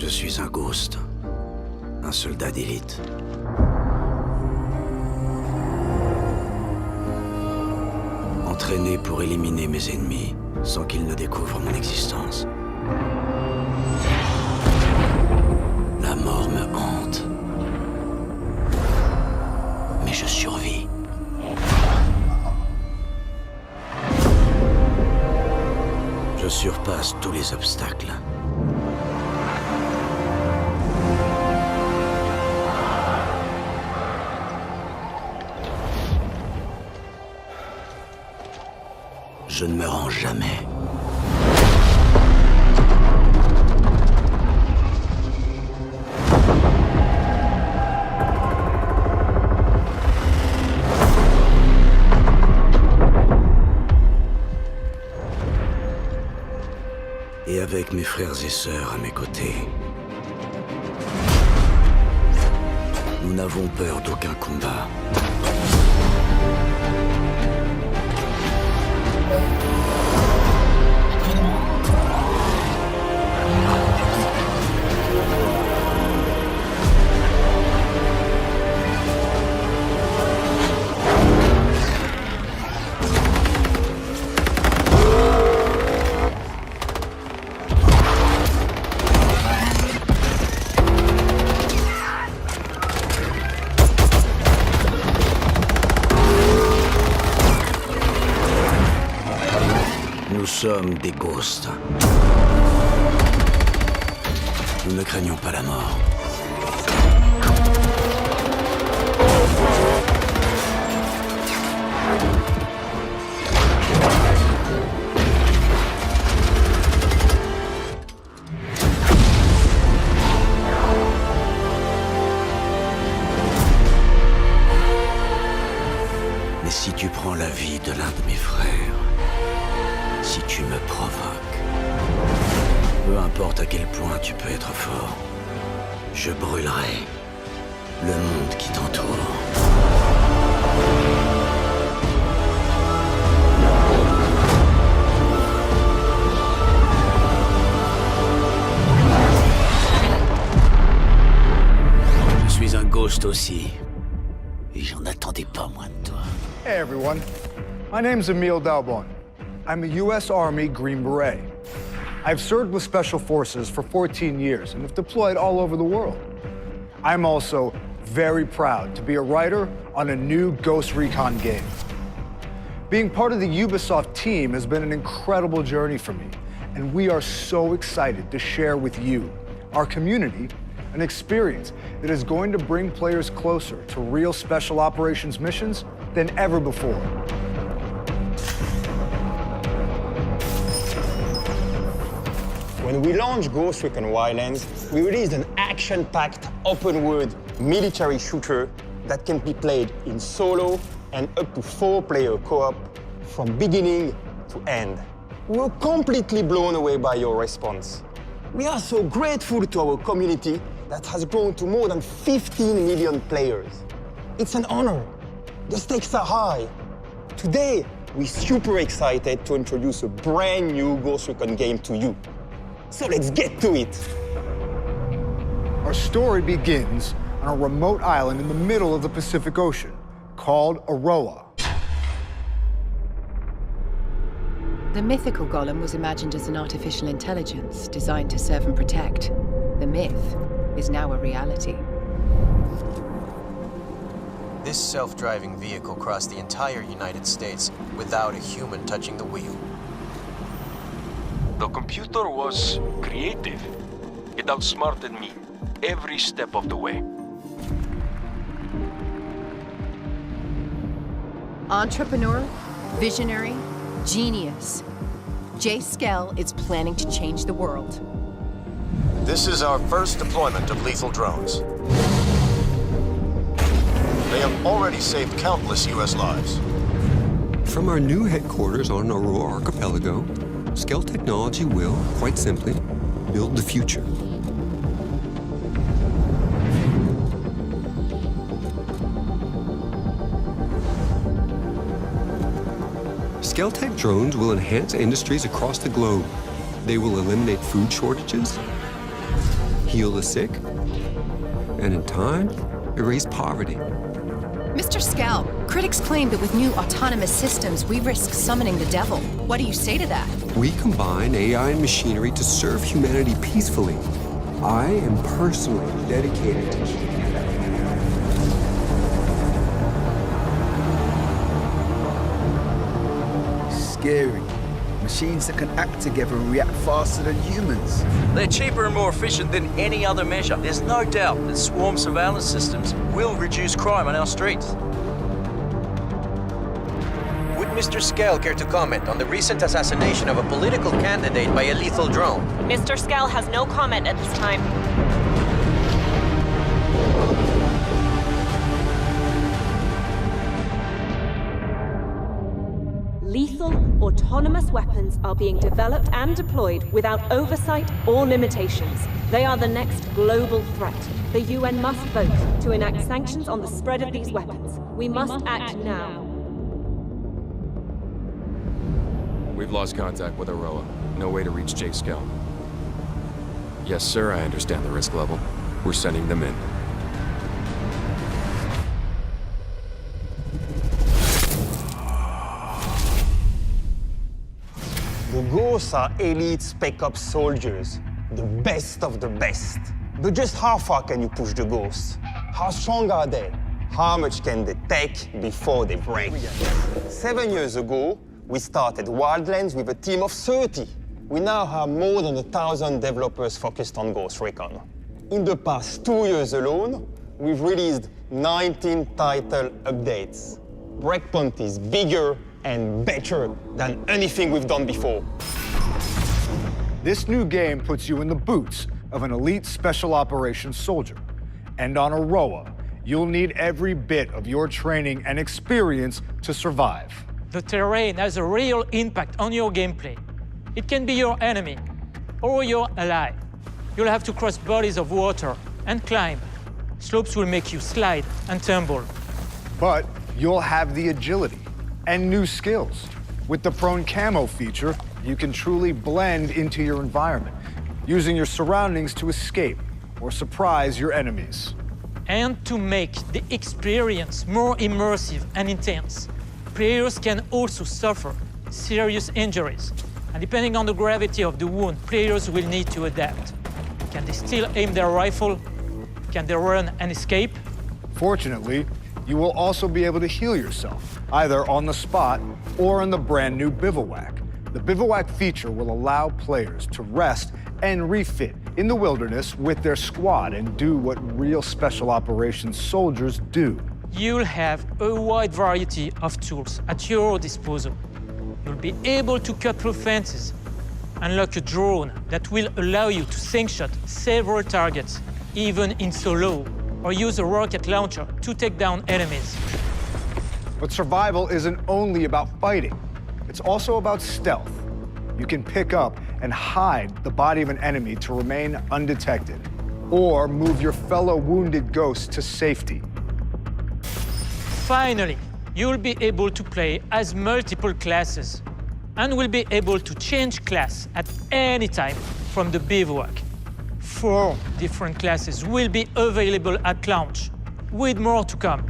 Je suis un ghost, un soldat d'élite. Entraîné pour éliminer mes ennemis sans qu'ils ne découvrent mon existence. La mort me hante. Mais je survis. Je surpasse tous les obstacles. Je ne me rends jamais. Et avec mes frères et sœurs à mes côtés, nous n'avons peur d'aucun combat. Nous sommes des ghosts. Nous ne craignons pas la mort. Mais si tu prends la vie de l'un de mes frères, si tu me provoques, peu importe à quel point tu peux être fort, je brûlerai le monde qui t'entoure. Je suis un ghost aussi, et j'en attendais pas moins de toi. Hey everyone, my name's Emil Dalbon. I'm a U.S. Army Green Beret. I've served with Special Forces for 14 years and have deployed all over the world. I'm also very proud to be a writer on a new Ghost Recon game. Being part of the Ubisoft team has been an incredible journey for me, and we are so excited to share with you, our community, an experience that is going to bring players closer to real special operations missions than ever before. When we launched Ghost Recon Wildlands, we released an action-packed, open-world military shooter that can be played in solo and up to 4-player co-op from beginning to end. We were completely blown away by your response. We are so grateful to our community that has grown to more than 15 million players. It's an honor. The stakes are high. Today, we're super excited to introduce a brand new Ghost Recon game to you. So let's get to it. Our story begins on a remote island in the middle of the Pacific Ocean called Aroa. The mythical golem was imagined as an artificial intelligence designed to serve and protect. The myth is now a reality. This self-driving vehicle crossed the entire United States without a human touching the wheel. The computer was creative. It outsmarted me every step of the way. Entrepreneur, visionary, genius. Jay Skell is planning to change the world. This is our first deployment of lethal drones. They have already saved countless U.S. lives. From our new headquarters on Aurora Archipelago, Skell Technology will, quite simply, build the future. Skell-Tech drones will enhance industries across the globe. They will eliminate food shortages, heal the sick, and in time, erase poverty. Mr. Scal, critics claim that with new autonomous systems, we risk summoning the devil. What do you say to that? We combine AI and machinery to serve humanity peacefully. I am personally dedicated to keeping that. Scary. Machines that can act together and react faster than humans. They're cheaper and more efficient than any other measure. There's no doubt that swarm surveillance systems will reduce crime on our streets. Would Mr. Scal care to comment on the recent assassination of a political candidate by a lethal drone? Mr. Scal has no comment at this time. Lethal, autonomous weapons are being developed and deployed without oversight or limitations. They are the next global threat. The UN must vote to enact sanctions on the spread of these weapons. We must act now. We've lost contact with Aroa. No way to reach Jake Scal. Yes, sir, I understand the risk level. We're sending them in. The Ghosts are elite Spec Ops soldiers, the best of the best. But just how far can you push the Ghosts? How strong are they? How much can they take before they break? 7 years ago, we started Wildlands with a team of 30. We now have more than 1,000 developers focused on Ghost Recon. In the past 2 years alone, we've released 19 title updates. Breakpoint is bigger and better than anything we've done before. This new game puts you in the boots of an elite special operations soldier. And on Aroa, you'll need every bit of your training and experience to survive. The terrain has a real impact on your gameplay. It can be your enemy or your ally. You'll have to cross bodies of water and climb. Slopes will make you slide and tumble. But you'll have the agility and new skills. With the prone camo feature, you can truly blend into your environment, using your surroundings to escape or surprise your enemies. And to make the experience more immersive and intense, players can also suffer serious injuries. And depending on the gravity of the wound, players will need to adapt. Can they still aim their rifle? Can they run and escape? Fortunately, you will also be able to heal yourself, either on the spot or in the brand new bivouac. The bivouac feature will allow players to rest and refit in the wilderness with their squad and do what real special operations soldiers do. You'll have a wide variety of tools at your disposal. You'll be able to cut through fences, unlock a drone that will allow you to slingshot several targets, even in solo, or use a rocket launcher to take down enemies. But survival isn't only about fighting. It's also about stealth. You can pick up and hide the body of an enemy to remain undetected, or move your fellow wounded ghosts to safety. Finally, you'll be able to play as multiple classes, and will be able to change class at any time from the bivouac. 4 different classes will be available at launch, with more to come.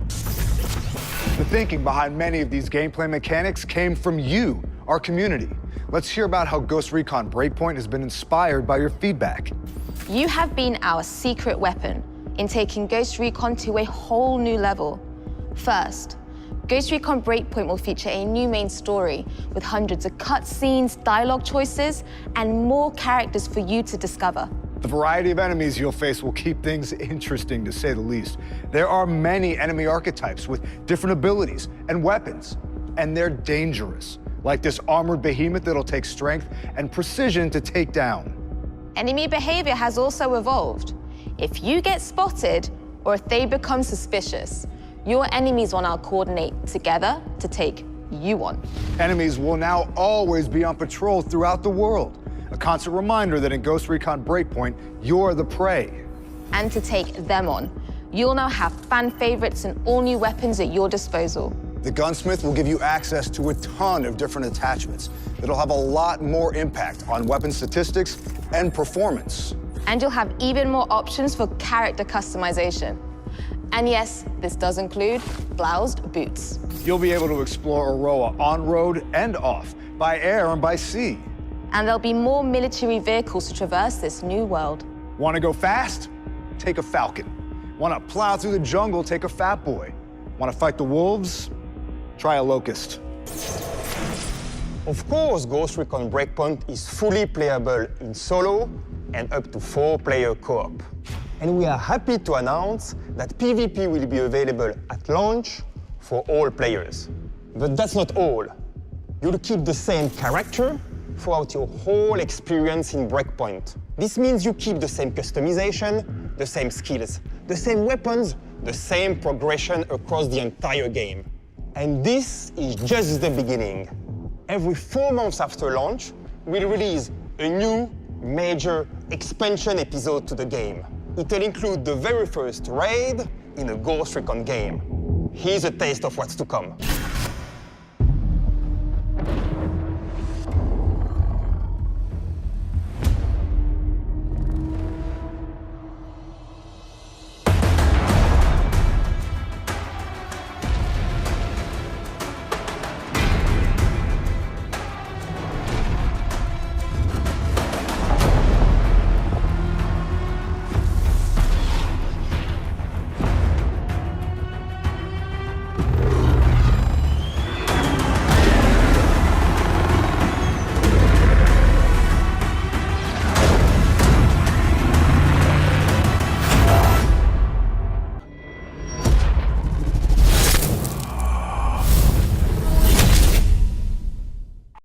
The thinking behind many of these gameplay mechanics came from you, our community. Let's hear about how Ghost Recon Breakpoint has been inspired by your feedback. You have been our secret weapon in taking Ghost Recon to a whole new level. First, Ghost Recon Breakpoint will feature a new main story with hundreds of cutscenes, dialogue choices, and more characters for you to discover. The variety of enemies you'll face will keep things interesting, to say the least. There are many enemy archetypes with different abilities and weapons, and they're dangerous, like this armored behemoth that'll take strength and precision to take down. Enemy behavior has also evolved. If you get spotted, or if they become suspicious, your enemies will now coordinate together to take you on. Enemies will now always be on patrol throughout the world. A constant reminder that in Ghost Recon Breakpoint, you're the prey. And to take them on, you'll now have fan favorites and all new weapons at your disposal. The gunsmith will give you access to a ton of different attachments that'll have a lot more impact on weapon statistics and performance. And you'll have even more options for character customization. And yes, this does include bloused boots. You'll be able to explore Aroa on-road and off, by air and by sea. And there'll be more military vehicles to traverse this new world. Want to go fast? Take a Falcon. Want to plow through the jungle? Take a Fat Boy. Want to fight the wolves? Try a Locust. Of course, Ghost Recon Breakpoint is fully playable in solo and up to 4-player co-op. And we are happy to announce that PvP will be available at launch for all players. But that's not all. You'll keep the same character throughout your whole experience in Breakpoint. This means you keep the same customization, the same skills, the same weapons, the same progression across the entire game. And this is just the beginning. Every 4 months after launch, we'll release a new major expansion episode to the game. It'll include the very first raid in a Ghost Recon game. Here's a taste of what's to come.